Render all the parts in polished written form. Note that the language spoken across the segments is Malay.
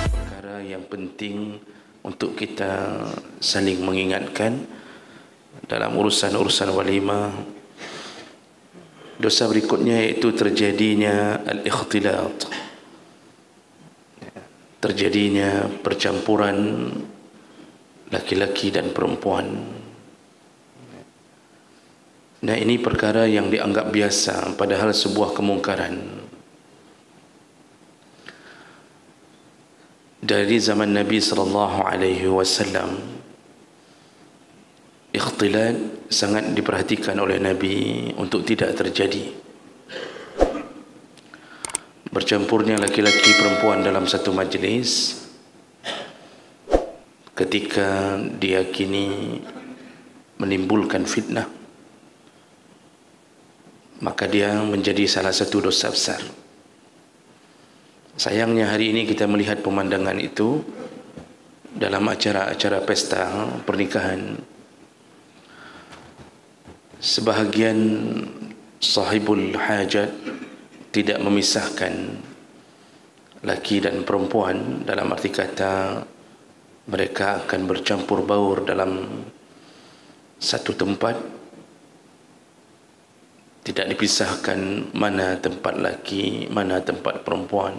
Perkara yang penting untuk kita saling mengingatkan dalam urusan-urusan walimah. Dosa berikutnya iaitu terjadinya al-ikhtilat, terjadinya percampuran laki-laki dan perempuan. Nah, ini perkara yang dianggap biasa padahal sebuah kemungkaran. Dari zaman Nabi SAW, ikhtilat sangat diperhatikan oleh Nabi untuk tidak terjadi. Bercampurnya laki-laki perempuan dalam satu majlis ketika diyakini menimbulkan fitnah, maka dia menjadi salah satu dosa besar. Sayangnya hari ini kita melihat pemandangan itu dalam acara-acara pesta pernikahan. Sebahagian sahibul hajat tidak memisahkan laki dan perempuan, dalam arti kata mereka akan bercampur baur dalam satu tempat, tidak dipisahkan mana tempat laki, mana tempat perempuan.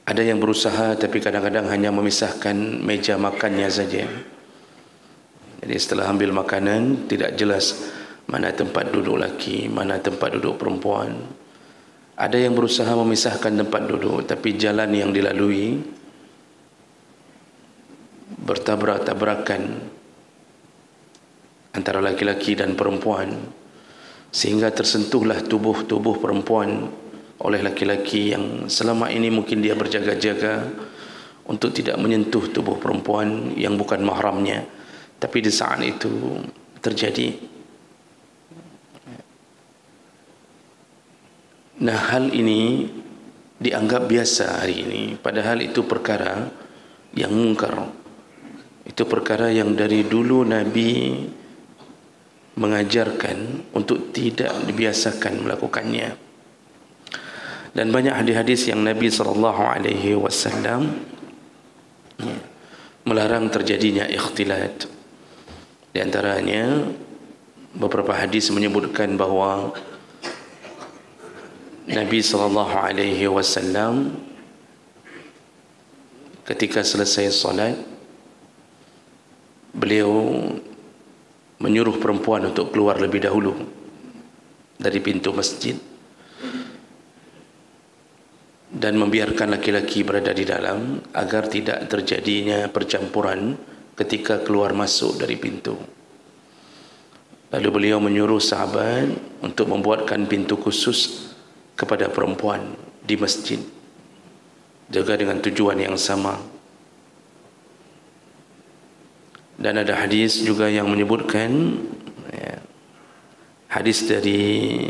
Ada yang berusaha tapi kadang-kadang hanya memisahkan meja makannya saja. Jadi setelah ambil makanan, tidak jelas mana tempat duduk laki, mana tempat duduk perempuan. Ada yang berusaha memisahkan tempat duduk, tapi jalan yang dilalui bertabrak-tabrakan antara laki-laki dan perempuan, sehingga tersentuhlah tubuh-tubuh perempuan oleh laki-laki yang selama ini mungkin dia berjaga-jaga untuk tidak menyentuh tubuh perempuan yang bukan mahramnya. Tapi di saat itu terjadi. Nah, hal ini dianggap biasa hari ini, padahal itu perkara yang mungkar. Itu perkara yang dari dulu Nabi mengajarkan untuk tidak dibiasakan melakukannya. Dan banyak hadis-hadis yang Nabi SAW melarang terjadinya ikhtilat. Di antaranya beberapa hadis menyebutkan bahawa Nabi SAW ketika selesai solat, beliau menyuruh perempuan untuk keluar lebih dahulu dari pintu masjid dan membiarkan laki-laki berada di dalam agar tidak terjadinya percampuran ketika keluar masuk dari pintu. Lalu beliau menyuruh sahabat untuk membuatkan pintu khusus kepada perempuan di masjid, juga dengan tujuan yang sama. Dan ada hadis juga yang menyebutkan, hadis dari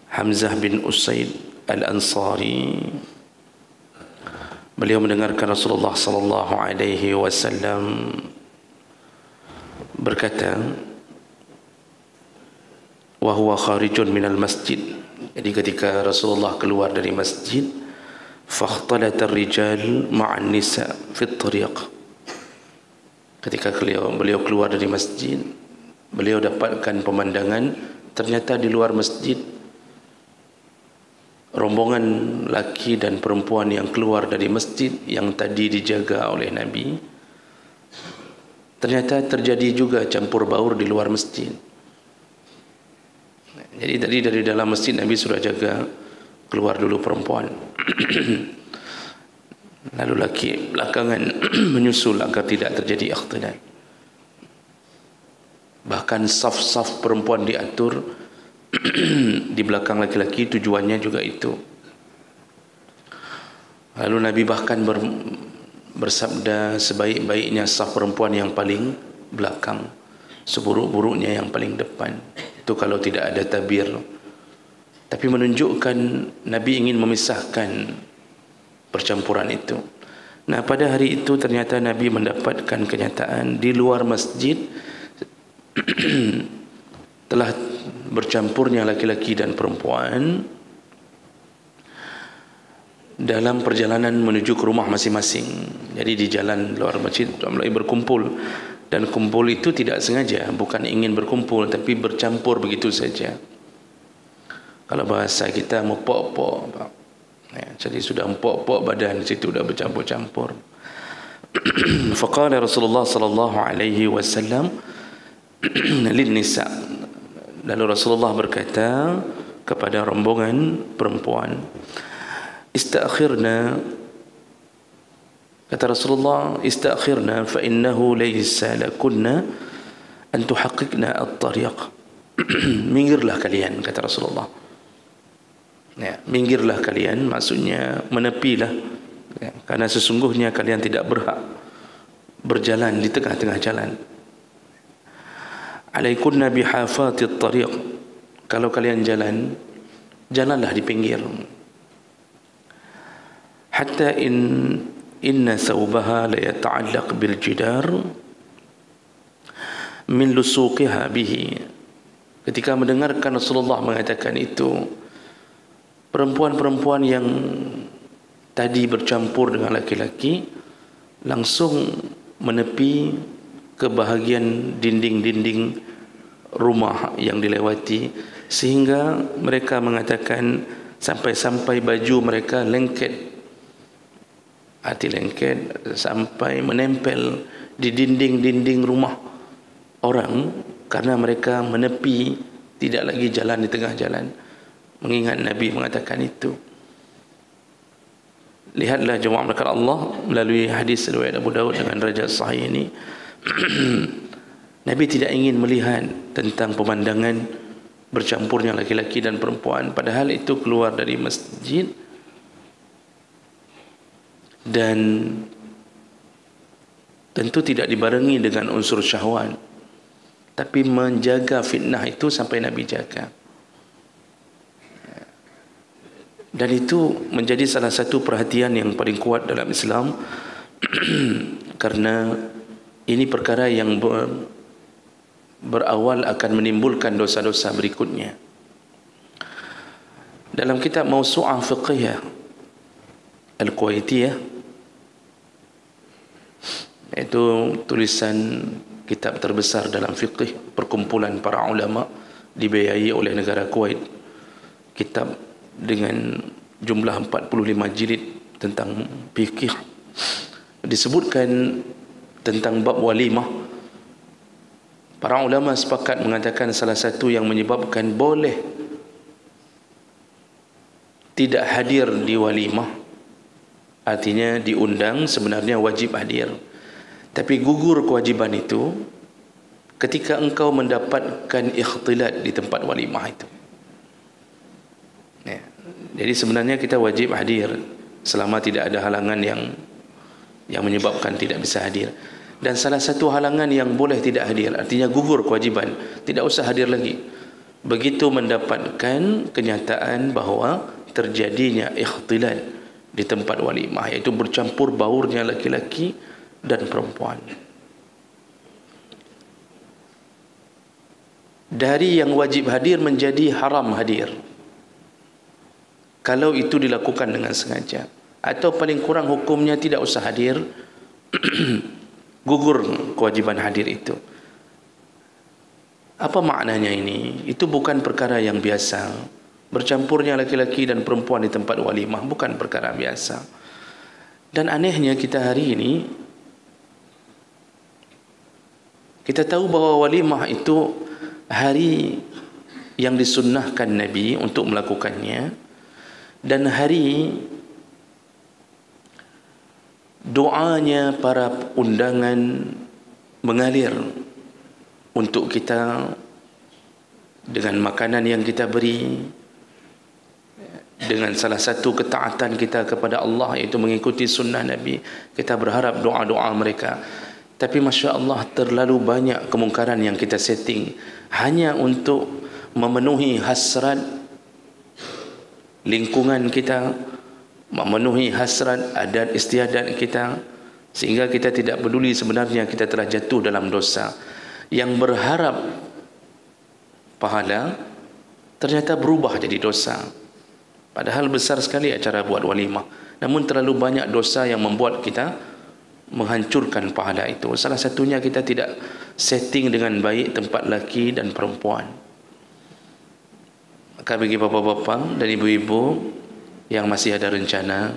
Hamzah bin Usaid Al-Ansari, beliau mendengarkan Rasulullah sallallahu alaihi wasallam berkata, wa huwa kharijun minal masjid. Jadi ketika Rasulullah keluar dari masjid, fakhtalata ar-rijal ma'an nisa fi at-tariq. Ketika beliau keluar dari masjid, beliau dapatkan pemandangan ternyata di luar masjid rombongan laki dan perempuan yang keluar dari masjid yang tadi dijaga oleh Nabi, ternyata terjadi juga campur baur di luar masjid. Jadi tadi dari dalam masjid Nabi sudah jaga, keluar dulu perempuan lalu laki belakangan menyusul agar tidak terjadi ikhtilat. Bahkan saf-saf perempuan diatur di belakang laki-laki, tujuannya juga itu. Lalu Nabi bahkan bersabda, sebaik-baiknya saf perempuan yang paling belakang, seburuk-buruknya yang paling depan. Itu kalau tidak ada tabir. Tapi menunjukkan Nabi ingin memisahkan percampuran itu. Nah, pada hari itu ternyata Nabi mendapatkan kenyataan di luar masjid telah bercampurnya laki-laki dan perempuan dalam perjalanan menuju ke rumah masing-masing. Jadi di jalan luar masjid mulai berkumpul, dan kumpul itu tidak sengaja, bukan ingin berkumpul tapi bercampur begitu saja. Kalau bahasa kita mepok-pok, jadi sudah empok-pok badan, situ sudah bercampur-campur. Faqala Rasulullah sallallahu alaihi wasallam lin nisa, lalu Rasulullah berkata kepada rombongan perempuan, istakhirna, kata Rasulullah, istakhirna fa innahu laysa lakunna an tuhaqqiqna at-tariq. Minggirlah kalian, kata Rasulullah. Ya, minggirlah kalian, maksudnya menepilah, ya, karena sesungguhnya kalian tidak berhak berjalan di tengah-tengah jalan. Alaikunna bihafatit tariq, kalau kalian jalan, jalanlah di pinggir. Hatta inna thawbaha la yata'allaq bil jidar min lusuqiha bihi. Ketika mendengarkan Rasulullah mengatakan itu, perempuan-perempuan yang tadi bercampur dengan laki-laki langsung menepi ke bahagian dinding-dinding rumah yang dilewati, sehingga mereka mengatakan sampai-sampai baju mereka lengket, hati lengket sampai menempel di dinding-dinding rumah orang, karena mereka menepi, tidak lagi jalan di tengah jalan. Mengingat Nabi mengatakan itu. Lihatlah jemaah berkat Allah, melalui hadis riwayat Abu Daud dengan derajat sahih ini, Nabi tidak ingin melihat tentang pemandangan bercampurnya laki-laki dan perempuan, padahal itu keluar dari masjid dan tentu tidak dibarengi dengan unsur syahwat, tapi menjaga fitnah itu sampai Nabi jaga. Dan itu menjadi salah satu perhatian yang paling kuat dalam Islam karena ini perkara yang berawal akan menimbulkan dosa-dosa berikutnya. Dalam kitab Mawsu'ah Fiqhiyah Al-Kuwaitiyah, itu tulisan kitab terbesar dalam fiqh, perkumpulan para ulama, dibiayai oleh negara Kuwait, kitab dengan jumlah 45 jilid tentang fikih, disebutkan tentang bab walimah. Para ulama sepakat mengatakan salah satu yang menyebabkan boleh tidak hadir di walimah, artinya diundang, sebenarnya wajib hadir, tapi gugur kewajiban itu ketika engkau mendapatkan ikhtilat di tempat walimah itu. Ya. Jadi sebenarnya kita wajib hadir selama tidak ada halangan yang menyebabkan tidak bisa hadir. Dan salah satu halangan yang boleh tidak hadir, artinya gugur kewajiban, tidak usah hadir lagi, begitu mendapatkan kenyataan bahawa terjadinya ikhtilat di tempat walimah, iaitu bercampur baurnya laki-laki dan perempuan. Dari yang wajib hadir menjadi haram hadir kalau itu dilakukan dengan sengaja, atau paling kurang hukumnya tidak usah hadir, gugur kewajiban hadir itu. Apa maknanya ini? Itu bukan perkara yang biasa. Bercampurnya laki-laki dan perempuan di tempat walimah bukan perkara biasa. Dan anehnya kita hari ini, kita tahu bahawa walimah itu hari yang disunnahkan Nabi untuk melakukannya, dan hari doanya para undangan mengalir untuk kita dengan makanan yang kita beri, dengan salah satu ketaatan kita kepada Allah, iaitu mengikuti sunnah Nabi. Kita berharap doa-doa mereka. Tapi Masya Allah, terlalu banyak kemungkaran yang kita setting hanya untuk memenuhi hasrat lingkungan kita, memenuhi hasrat, adat istiadat kita, sehingga kita tidak peduli sebenarnya kita telah jatuh dalam dosa. Yang berharap pahala ternyata berubah jadi dosa. Padahal besar sekali acara buat walimah, namun terlalu banyak dosa yang membuat kita menghancurkan pahala itu. Salah satunya kita tidak setting dengan baik tempat laki dan perempuan. Maka bagi bapa-bapa dan ibu-ibu yang masih ada rencana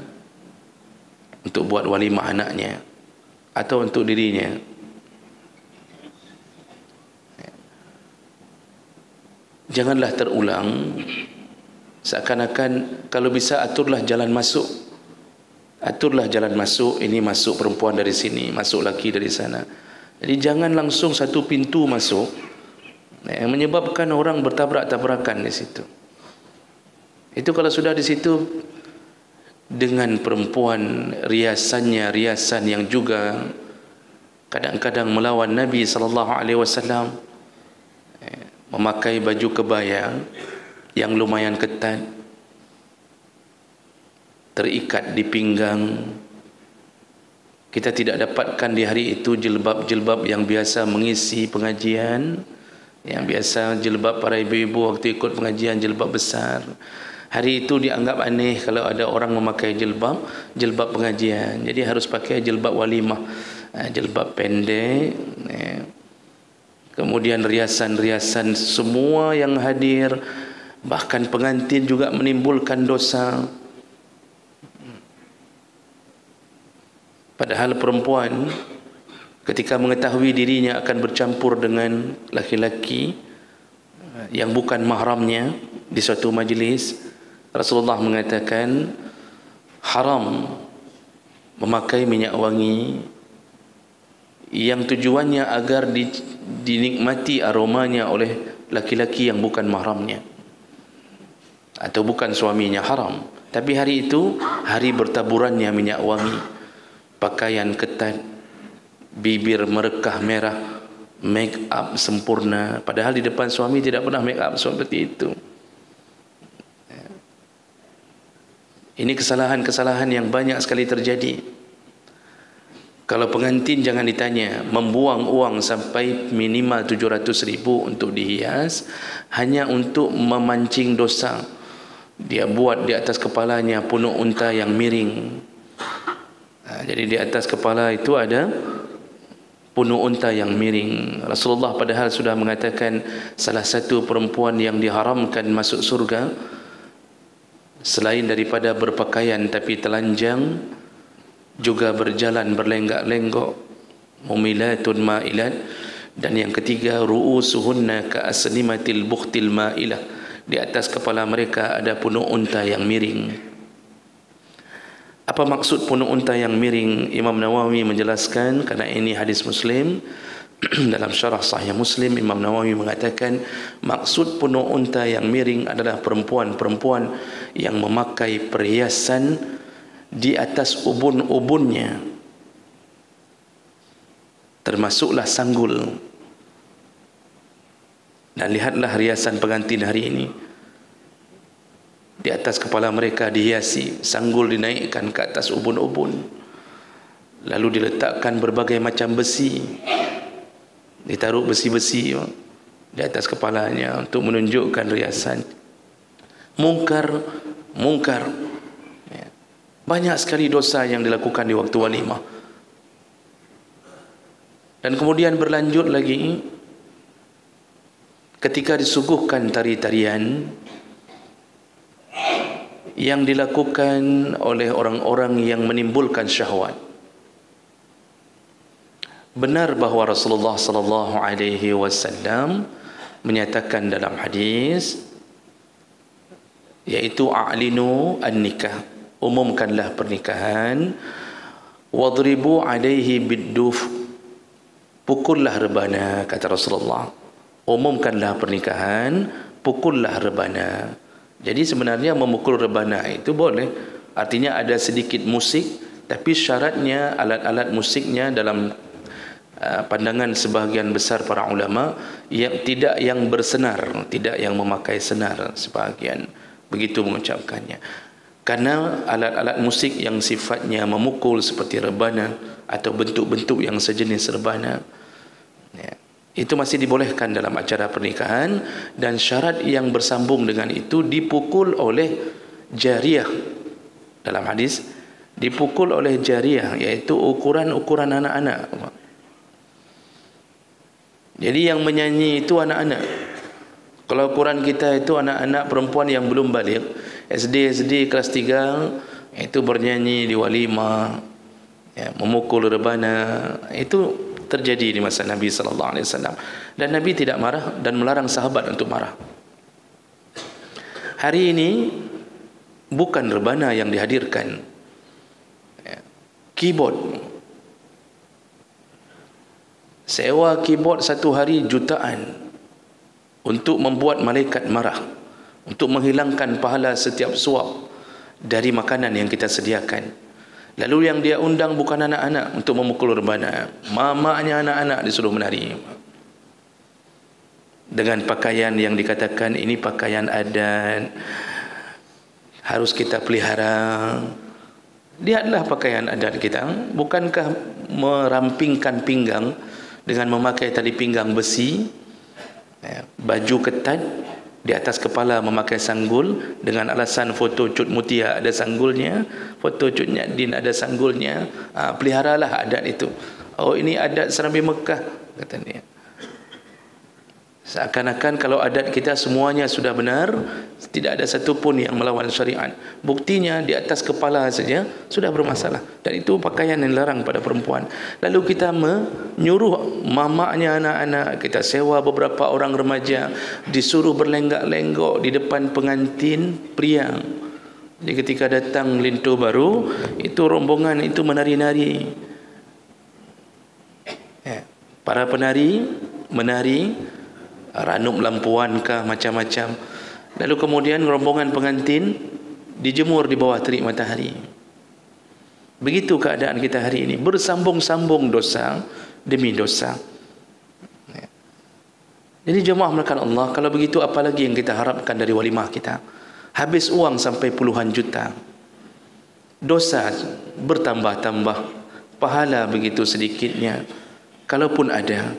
untuk buat walimah anaknya atau untuk dirinya, janganlah terulang. Seakan-akan kalau bisa aturlah jalan masuk. Aturlah jalan masuk, ini masuk perempuan dari sini, masuk laki dari sana. Jadi jangan langsung satu pintu masuk, yang menyebabkan orang bertabrak-tabrakan di situ. Itu kalau sudah di situ dengan perempuan riasannya riasan yang juga kadang-kadang melawan Nabi SAW, memakai baju kebaya yang lumayan ketat, terikat di pinggang. Kita tidak dapatkan di hari itu jilbab-jilbab yang biasa mengisi pengajian, yang biasa jilbab para ibu-ibu waktu ikut pengajian, jilbab besar. Hari itu dianggap aneh kalau ada orang memakai jilbab pengajian. Jadi harus pakai jilbab walimah, jilbab pendek. Kemudian riasan-riasan semua yang hadir, bahkan pengantin juga menimbulkan dosa. Padahal perempuan ketika mengetahui dirinya akan bercampur dengan laki-laki yang bukan mahramnya di suatu majlis, Rasulullah mengatakan haram memakai minyak wangi yang tujuannya agar dinikmati aromanya oleh laki-laki yang bukan mahramnya atau bukan suaminya. Haram. Tapi hari itu hari bertaburannya minyak wangi, pakaian ketat, bibir merekah merah, make up sempurna, padahal di depan suami tidak pernah make up seperti itu. Ini kesalahan-kesalahan yang banyak sekali terjadi. Kalau pengantin jangan ditanya, membuang uang sampai minimal 700.000 untuk dihias hanya untuk memancing dosa. Dia buat di atas kepalanya punuk unta yang miring. Jadi di atas kepala itu ada punuk unta yang miring. Rasulullah padahal sudah mengatakan salah satu perempuan yang diharamkan masuk surga selain daripada berpakaian tapi telanjang, juga berjalan berlenggak-lenggok, mumilatun ma'ilat, dan yang ketiga ru'usuhunna ka'asnimatil bukhtil ma'ilah, di atas kepala mereka ada punuk unta yang miring. Apa maksud punuk unta yang miring? Imam Nawawi menjelaskan, karena ini hadis Muslim. Dalam syarah Sahih Muslim, Imam Nawawi mengatakan maksud punuk unta yang miring adalah perempuan-perempuan yang memakai perhiasan di atas ubun-ubunnya, termasuklah sanggul. Dan lihatlah riasan pengantin hari ini, di atas kepala mereka dihiasi, sanggul dinaikkan ke atas ubun-ubun, lalu diletakkan berbagai macam besi, ditaruh besi-besi di atas kepalanya untuk menunjukkan riasan. Mungkar. Banyak sekali dosa yang dilakukan di waktu walimah. Dan kemudian berlanjut lagi ketika disuguhkan tari-tarian yang dilakukan oleh orang-orang yang menimbulkan syahwat. Benar bahawa Rasulullah sallallahu alaihi wasallam menyatakan dalam hadis, yaitu a'linu an-nikah, umumkanlah pernikahan, wadribu alaihi bidduf, pukullah rebana, kata Rasulullah. Umumkanlah pernikahan, pukullah rebana. Jadi sebenarnya memukul rebana itu boleh, artinya ada sedikit musik, tapi syaratnya alat-alat musiknya dalam pandangan sebahagian besar para ulama yang tidak yang bersenar, tidak yang memakai senar, sebahagian begitu mengucapkannya. Karena alat-alat musik yang sifatnya memukul seperti rebana atau bentuk-bentuk yang sejenis rebana, ya, itu masih dibolehkan dalam acara pernikahan, dan syarat yang bersambung dengan itu dipukul oleh jariyah. Dalam hadis dipukul oleh jariyah, iaitu ukuran-ukuran anak-anak. Jadi yang menyanyi itu anak-anak. Kalau ukuran kita itu anak-anak perempuan yang belum balik, SD kelas 3, itu bernyanyi di walimah, ya, memukul rebana, itu terjadi di masa Nabi sallallahu alaihi wasallam, dan Nabi tidak marah dan melarang sahabat untuk marah. Hari ini bukan rebana yang dihadirkan, ya, keyboard. Sewa keyboard satu hari jutaan untuk membuat malaikat marah, untuk menghilangkan pahala setiap suap dari makanan yang kita sediakan. Lalu yang dia undang bukan anak-anak untuk memukul rebana, mamaknya anak-anak disuruh menari dengan pakaian yang dikatakan ini pakaian adat, harus kita pelihara. Lihatlah pakaian adat kita, bukankah merampingkan pinggang dengan memakai tali pinggang besi, ya, baju ketat, di atas kepala memakai sanggul dengan alasan foto Cut Mutia ada sanggulnya, foto Cut Nyaddin ada sanggulnya. Peliharalah adat itu. Oh, ini adat Serambi Mekah, kata dia. Seakan-akan kalau adat kita semuanya sudah benar, tidak ada satu pun yang melawan syariat. Buktinya di atas kepala saja sudah bermasalah, dan itu pakaian yang dilarang pada perempuan. Lalu kita menyuruh mamaknya anak-anak, kita sewa beberapa orang remaja, disuruh berlenggak-lenggok di depan pengantin pria. Jadi ketika datang lintu baru, itu rombongan itu menari-nari, ya, para penari menari, ranum lampuan kah, macam-macam. Lalu kemudian rombongan pengantin dijemur di bawah terik matahari. Begitu keadaan kita hari ini, bersambung-sambung dosa demi dosa. Jadi jemaah melakukan Allah, kalau begitu apalagi yang kita harapkan dari walimah kita? Habis uang sampai puluhan juta, dosa bertambah-tambah, pahala begitu sedikitnya. Kalaupun ada,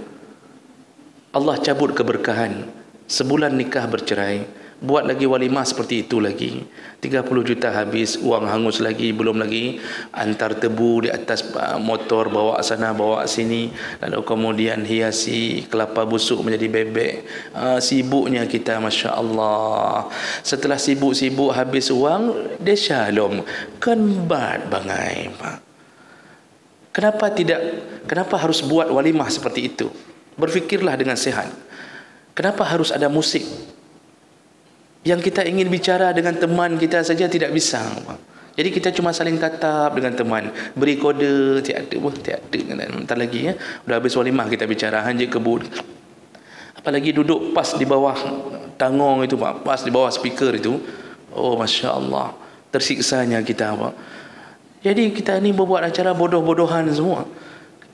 Allah cabut keberkahan. Sebulan nikah bercerai, buat lagi walimah seperti itu lagi, 30 juta habis, uang hangus lagi, belum lagi antar tebu di atas motor, bawa sana bawa sini, lalu kemudian hiasi kelapa busuk menjadi bebek. Sibuknya kita, Masya Allah. Setelah sibuk-sibuk habis uang, dia shalom kan bad bangai, Pak. Kenapa harus buat walimah seperti itu? Berfikirlah dengan sehat. Kenapa harus ada musik? Yang kita ingin bicara dengan teman kita saja tidak bisa. Jadi kita cuma saling tatap dengan teman, beri kode, tiada, bentar lagi ya, udah habis walimah kita bicara hanya kebun. Apalagi duduk pas di bawah tangong itu, Pak, pas di bawah speaker itu. Oh, Masya Allah, tersiksanya kita, Pak. Jadi kita ini membuat acara bodoh-bodohan semua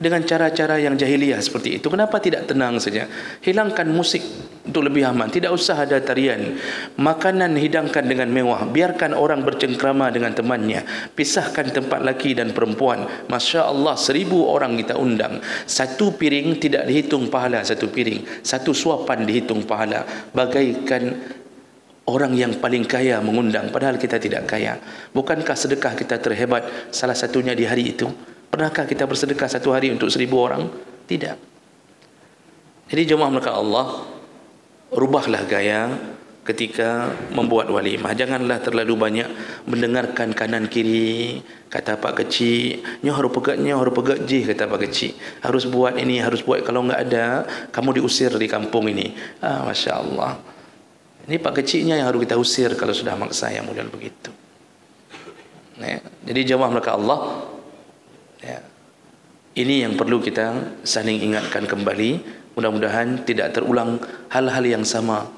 dengan cara-cara yang jahiliyah seperti itu. Kenapa tidak tenang saja? Hilangkan musik untuk lebih aman. Tidak usah ada tarian. Makanan hidangkan dengan mewah. Biarkan orang bercengkrama dengan temannya. Pisahkan tempat laki dan perempuan. Masya Allah, 1000 orang kita undang. Satu piring tidak dihitung pahala satu piring. Satu suapan dihitung pahala. Bagaikan orang yang paling kaya mengundang, padahal kita tidak kaya. Bukankah sedekah kita terhebat salah satunya di hari itu? Pernahkah kita bersedekah satu hari untuk 1000 orang? Tidak. Jadi jemaah melakukan Allah, rubahlah gaya ketika membuat walimah. Janganlah terlalu banyak mendengarkan kanan kiri. Kata Pak Kecil, nyoh harus pegat jih, kata Pak Kecil. Harus buat ini, harus buat, kalau enggak ada, kamu diusir di kampung ini. Masya Allah. Ini Pak Kecilnya yang harus kita usir kalau sudah maksa yang model begitu. Jadi jemaah melakukan Allah, ya, ini yang perlu kita saling ingatkan kembali. Mudah-mudahan tidak terulang hal-hal yang sama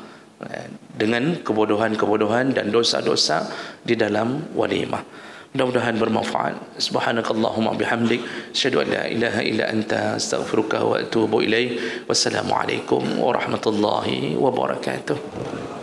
dengan kebodohan-kebodohan dan dosa-dosa di dalam walimah. Mudah-mudahan bermanfaat. Subhanakallahumma bihamdik, asyhadu an la ilaha illa anta, astaghfiruka wa atubu ilaik. Wassalamualaikum warahmatullahi wabarakatuh.